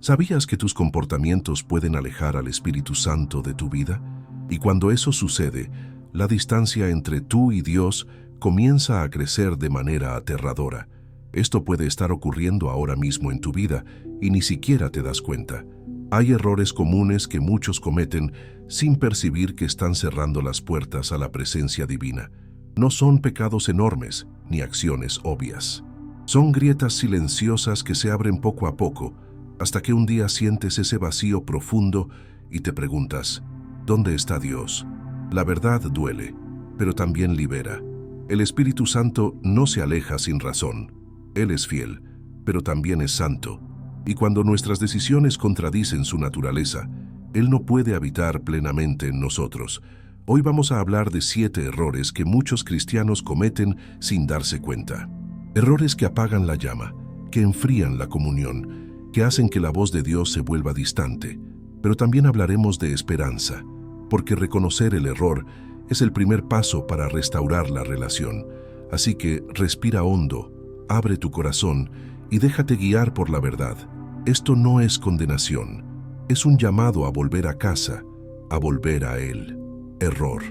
¿Sabías que tus comportamientos pueden alejar al Espíritu Santo de tu vida? Y cuando eso sucede, la distancia entre tú y Dios comienza a crecer de manera aterradora. Esto puede estar ocurriendo ahora mismo en tu vida y ni siquiera te das cuenta. Hay errores comunes que muchos cometen sin percibir que están cerrando las puertas a la presencia divina. No son pecados enormes ni acciones obvias. Son grietas silenciosas que se abren poco a poco, hasta que un día sientes ese vacío profundo y te preguntas, ¿dónde está Dios? La verdad duele, pero también libera. El Espíritu Santo no se aleja sin razón. Él es fiel, pero también es santo. Y cuando nuestras decisiones contradicen su naturaleza, Él no puede habitar plenamente en nosotros. Hoy vamos a hablar de 7 errores que muchos cristianos cometen sin darse cuenta. Errores que apagan la llama, que enfrían la comunión, que hacen que la voz de Dios se vuelva distante. Pero también hablaremos de esperanza, porque reconocer el error es el primer paso para restaurar la relación. Así que respira hondo, abre tu corazón y déjate guiar por la verdad. Esto no es condenación, es un llamado a volver a casa, a volver a Él. Error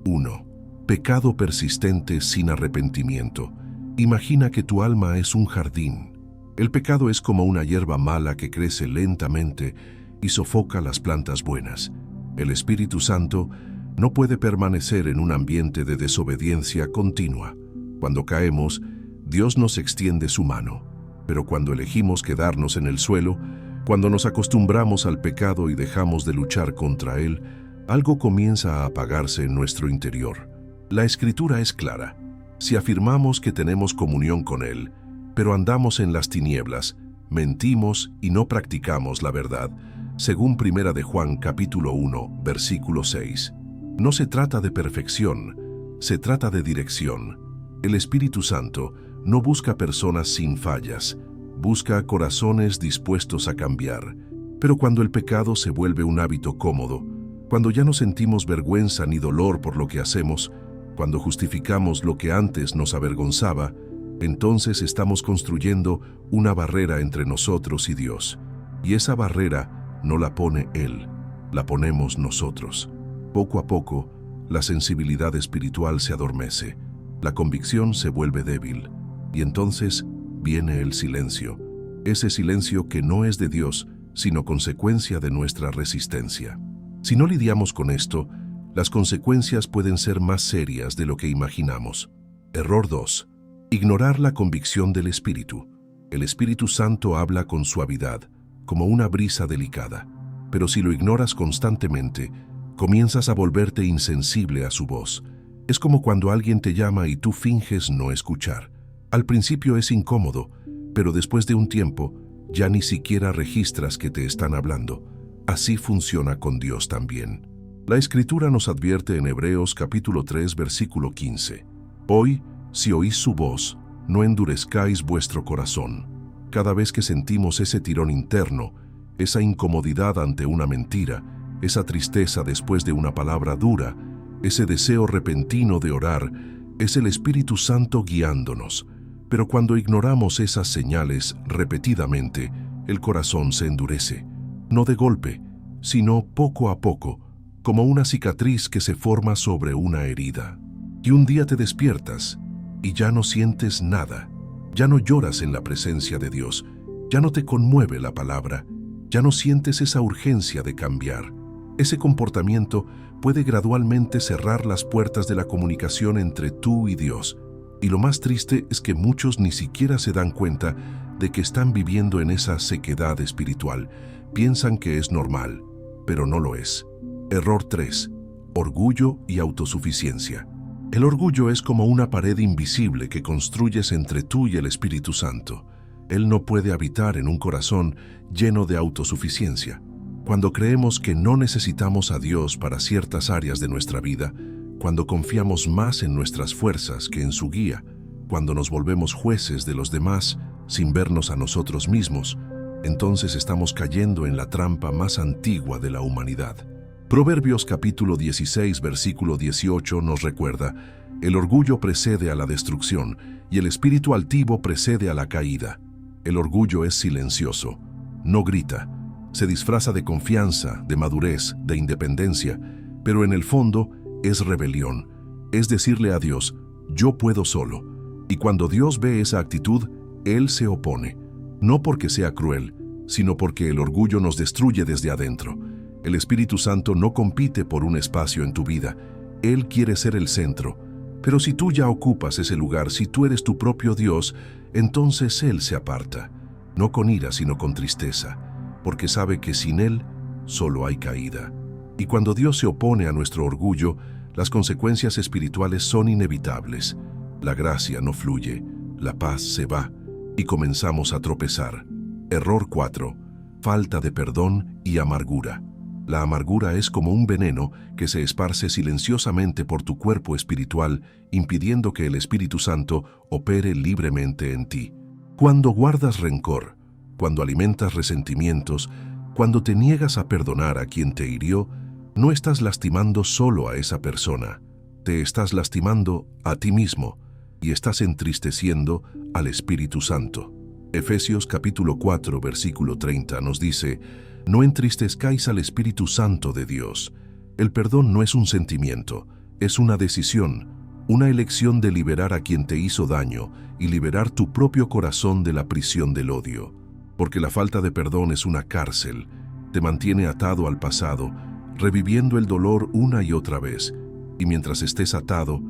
1. Pecado persistente sin arrepentimiento. Imagina que tu alma es un jardín. El pecado es como una hierba mala que crece lentamente y sofoca las plantas buenas. El Espíritu Santo no puede permanecer en un ambiente de desobediencia continua. Cuando caemos, Dios nos extiende su mano. Pero cuando elegimos quedarnos en el suelo, cuando nos acostumbramos al pecado y dejamos de luchar contra él, algo comienza a apagarse en nuestro interior. La Escritura es clara. Si afirmamos que tenemos comunión con Él, pero andamos en las tinieblas, mentimos y no practicamos la verdad, según 1 de Juan capítulo 1, versículo 6. No se trata de perfección, se trata de dirección. El Espíritu Santo no busca personas sin fallas, busca corazones dispuestos a cambiar. Pero cuando el pecado se vuelve un hábito cómodo, cuando ya no sentimos vergüenza ni dolor por lo que hacemos, cuando justificamos lo que antes nos avergonzaba, entonces estamos construyendo una barrera entre nosotros y Dios. Y esa barrera no la pone Él, la ponemos nosotros. Poco a poco, la sensibilidad espiritual se adormece, la convicción se vuelve débil, y entonces viene el silencio. Ese silencio que no es de Dios, sino consecuencia de nuestra resistencia. Si no lidiamos con esto, las consecuencias pueden ser más serias de lo que imaginamos. Error 2. Ignorar la convicción del Espíritu. El Espíritu Santo habla con suavidad, como una brisa delicada. Pero si lo ignoras constantemente, comienzas a volverte insensible a su voz. Es como cuando alguien te llama y tú finges no escuchar. Al principio es incómodo, pero después de un tiempo, ya ni siquiera registras que te están hablando. Así funciona con Dios también. La Escritura nos advierte en Hebreos capítulo 3, versículo 15. Hoy, si oís su voz, no endurezcáis vuestro corazón. Cada vez que sentimos ese tirón interno, esa incomodidad ante una mentira, esa tristeza después de una palabra dura, ese deseo repentino de orar, es el Espíritu Santo guiándonos. Pero cuando ignoramos esas señales repetidamente, el corazón se endurece. No de golpe, sino poco a poco, como una cicatriz que se forma sobre una herida. Y un día te despiertas y ya no sientes nada, ya no lloras en la presencia de Dios, ya no te conmueve la palabra, ya no sientes esa urgencia de cambiar. Ese comportamiento puede gradualmente cerrar las puertas de la comunicación entre tú y Dios. Y lo más triste es que muchos ni siquiera se dan cuenta de que están viviendo en esa sequedad espiritual. Piensan que es normal, pero no lo es. Error 3. Orgullo y autosuficiencia. El orgullo es como una pared invisible que construyes entre tú y el Espíritu Santo. Él no puede habitar en un corazón lleno de autosuficiencia. Cuando creemos que no necesitamos a Dios para ciertas áreas de nuestra vida, cuando confiamos más en nuestras fuerzas que en su guía, cuando nos volvemos jueces de los demás sin vernos a nosotros mismos, entonces estamos cayendo en la trampa más antigua de la humanidad. Proverbios capítulo 16, versículo 18 nos recuerda: el orgullo precede a la destrucción y el espíritu altivo precede a la caída. El orgullo es silencioso, no grita, Se disfraza de confianza, de madurez, de independencia, pero en el fondo es rebelión. Es decirle a Dios, yo puedo solo. Y cuando Dios ve esa actitud, Él se opone. No porque sea cruel, sino porque el orgullo nos destruye desde adentro. El Espíritu Santo no compite por un espacio en tu vida. Él quiere ser el centro. Pero si tú ya ocupas ese lugar, si tú eres tu propio Dios, entonces Él se aparta. No con ira, sino con tristeza, porque sabe que sin Él solo hay caída. Y cuando Dios se opone a nuestro orgullo, las consecuencias espirituales son inevitables. La gracia no fluye, la paz se va y comenzamos a tropezar. Error 4. Falta de perdón y amargura. La amargura es como un veneno que se esparce silenciosamente por tu cuerpo espiritual, impidiendo que el Espíritu Santo opere libremente en ti. Cuando guardas rencor, cuando alimentas resentimientos, cuando te niegas a perdonar a quien te hirió, no estás lastimando solo a esa persona, te estás lastimando a ti mismo y estás entristeciendo al Espíritu Santo. Efesios capítulo 4, versículo 30 nos dice, no entristezcáis al Espíritu Santo de Dios. El perdón no es un sentimiento, es una decisión, una elección de liberar a quien te hizo daño y liberar tu propio corazón de la prisión del odio. Porque la falta de perdón es una cárcel, te mantiene atado al pasado, reviviendo el dolor una y otra vez, y mientras estés atado,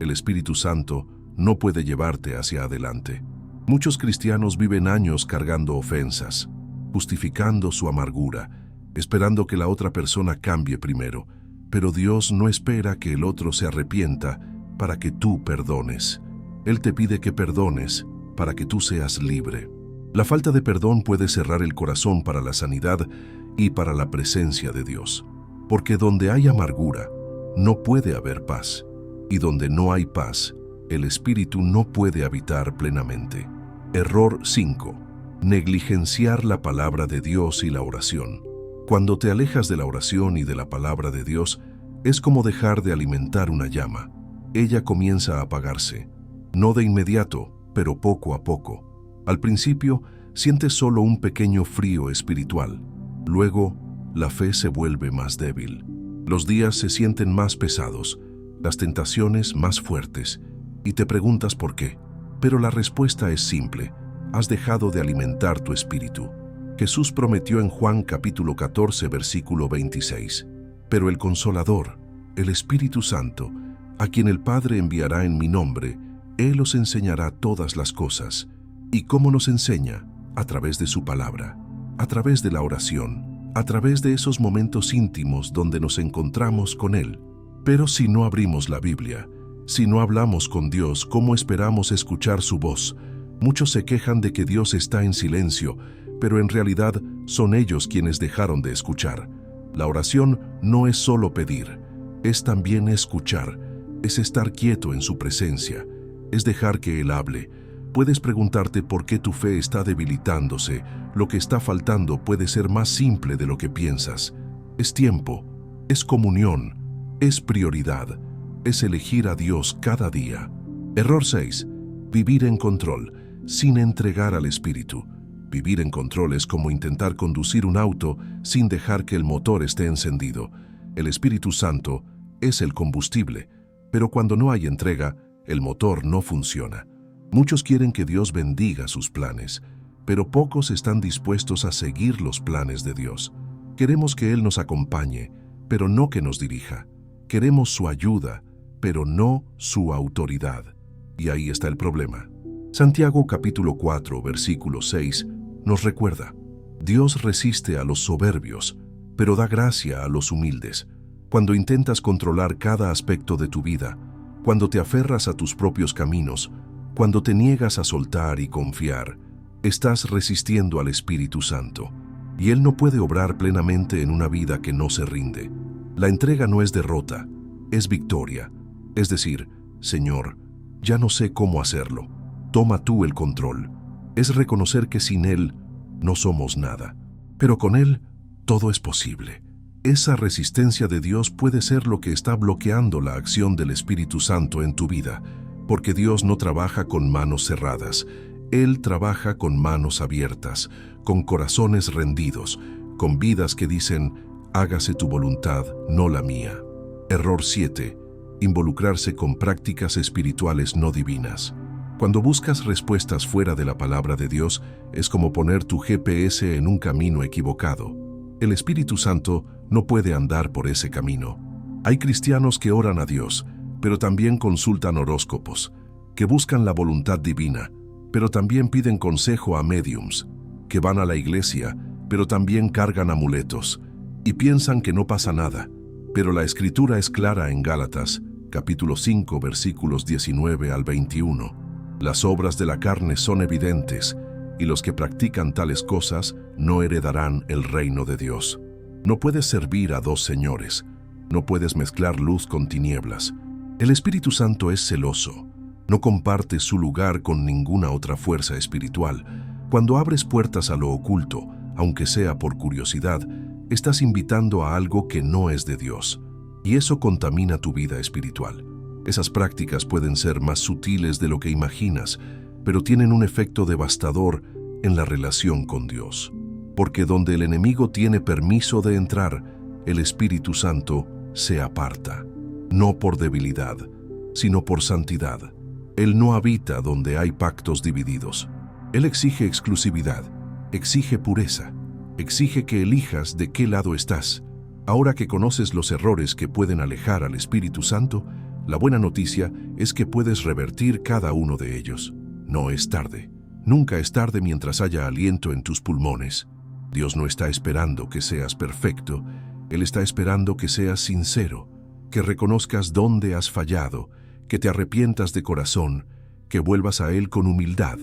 el Espíritu Santo no puede llevarte hacia adelante. Muchos cristianos viven años cargando ofensas, justificando su amargura, esperando que la otra persona cambie primero, pero Dios no espera que el otro se arrepienta para que tú perdones. Él te pide que perdones para que tú seas libre. La falta de perdón puede cerrar el corazón para la sanidad y para la presencia de Dios, porque donde hay amargura, no puede haber paz, y donde no hay paz, el Espíritu no puede habitar plenamente. Error 5. Negligenciar la palabra de Dios y la oración. Cuando te alejas de la oración y de la palabra de Dios, es como dejar de alimentar una llama. Ella comienza a apagarse, no de inmediato, pero poco a poco. Al principio, sientes solo un pequeño frío espiritual. Luego, la fe se vuelve más débil. Los días se sienten más pesados, las tentaciones más fuertes, y te preguntas por qué. Pero la respuesta es simple. Has dejado de alimentar tu espíritu. Jesús prometió en Juan capítulo 14, versículo 26. Pero el Consolador, el Espíritu Santo, a quien el Padre enviará en mi nombre, Él os enseñará todas las cosas. ¿Y cómo nos enseña? A través de su palabra, a través de la oración, a través de esos momentos íntimos donde nos encontramos con Él. Pero si no abrimos la Biblia, si no hablamos con Dios, ¿cómo esperamos escuchar su voz? Muchos se quejan de que Dios está en silencio, pero en realidad son ellos quienes dejaron de escuchar. La oración no es solo pedir, es también escuchar, es estar quieto en su presencia, es dejar que Él hable. Puedes preguntarte por qué tu fe está debilitándose. Lo que está faltando puede ser más simple de lo que piensas. Es tiempo, es comunión, es prioridad, es elegir a Dios cada día. Error 6. Vivir en control, sin entregar al Espíritu. Vivir en control es como intentar conducir un auto sin dejar que el motor esté encendido. El Espíritu Santo es el combustible, pero cuando no hay entrega, el motor no funciona. Muchos quieren que Dios bendiga sus planes, pero pocos están dispuestos a seguir los planes de Dios. Queremos que Él nos acompañe, pero no que nos dirija. Queremos su ayuda, pero no su autoridad. Y ahí está el problema. Santiago capítulo 4, versículo 6 nos recuerda: Dios resiste a los soberbios, pero da gracia a los humildes. Cuando intentas controlar cada aspecto de tu vida, cuando te aferras a tus propios caminos, cuando te niegas a soltar y confiar, estás resistiendo al Espíritu Santo, y Él no puede obrar plenamente en una vida que no se rinde. La entrega no es derrota, es victoria. Es decir, Señor, ya no sé cómo hacerlo, toma tú el control. Es reconocer que sin Él no somos nada, pero con Él todo es posible. Esa resistencia de Dios puede ser lo que está bloqueando la acción del Espíritu Santo en tu vida, porque Dios no trabaja con manos cerradas. Él trabaja con manos abiertas, con corazones rendidos, con vidas que dicen, hágase tu voluntad, no la mía. Error 7. Involucrarse con prácticas espirituales no divinas. Cuando buscas respuestas fuera de la palabra de Dios, es como poner tu GPS en un camino equivocado. El Espíritu Santo no puede andar por ese camino. Hay cristianos que oran a Dios, pero también consultan horóscopos, que buscan la voluntad divina, pero también piden consejo a médiums, que van a la iglesia, pero también cargan amuletos, y piensan que no pasa nada. Pero la Escritura es clara en Gálatas, capítulo 5, versículos 19 al 21. Las obras de la carne son evidentes, y los que practican tales cosas no heredarán el reino de Dios. No puedes servir a dos señores, no puedes mezclar luz con tinieblas. El Espíritu Santo es celoso, no comparte su lugar con ninguna otra fuerza espiritual. Cuando abres puertas a lo oculto, aunque sea por curiosidad, estás invitando a algo que no es de Dios, y eso contamina tu vida espiritual. Esas prácticas pueden ser más sutiles de lo que imaginas, pero tienen un efecto devastador en la relación con Dios. Porque donde el enemigo tiene permiso de entrar, el Espíritu Santo se aparta. No por debilidad, sino por santidad. Él no habita donde hay pactos divididos. Él exige exclusividad, exige pureza, exige que elijas de qué lado estás. Ahora que conoces los errores que pueden alejar al Espíritu Santo, la buena noticia es que puedes revertir cada uno de ellos. No es tarde. Nunca es tarde mientras haya aliento en tus pulmones. Dios no está esperando que seas perfecto. Él está esperando que seas sincero, que reconozcas dónde has fallado, que te arrepientas de corazón, que vuelvas a Él con humildad.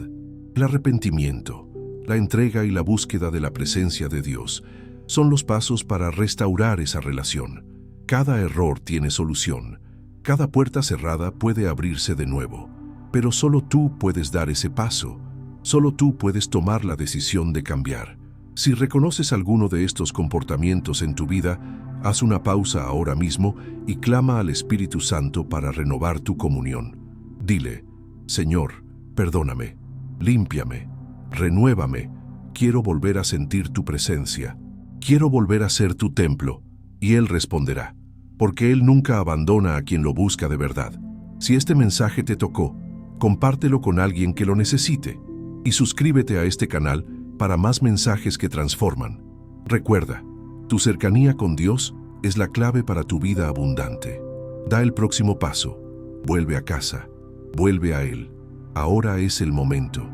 El arrepentimiento, la entrega y la búsqueda de la presencia de Dios son los pasos para restaurar esa relación. Cada error tiene solución. Cada puerta cerrada puede abrirse de nuevo. Pero solo tú puedes dar ese paso. Solo tú puedes tomar la decisión de cambiar. Si reconoces alguno de estos comportamientos en tu vida, haz una pausa ahora mismo y clama al Espíritu Santo para renovar tu comunión. Dile, Señor, perdóname, límpiame, renuévame, quiero volver a sentir tu presencia, quiero volver a ser tu templo. Y Él responderá, porque Él nunca abandona a quien lo busca de verdad. Si este mensaje te tocó, compártelo con alguien que lo necesite y suscríbete a este canal para más mensajes que transforman. Recuerda, tu cercanía con Dios es la clave para tu vida abundante. Da el próximo paso. Vuelve a casa. Vuelve a Él. Ahora es el momento.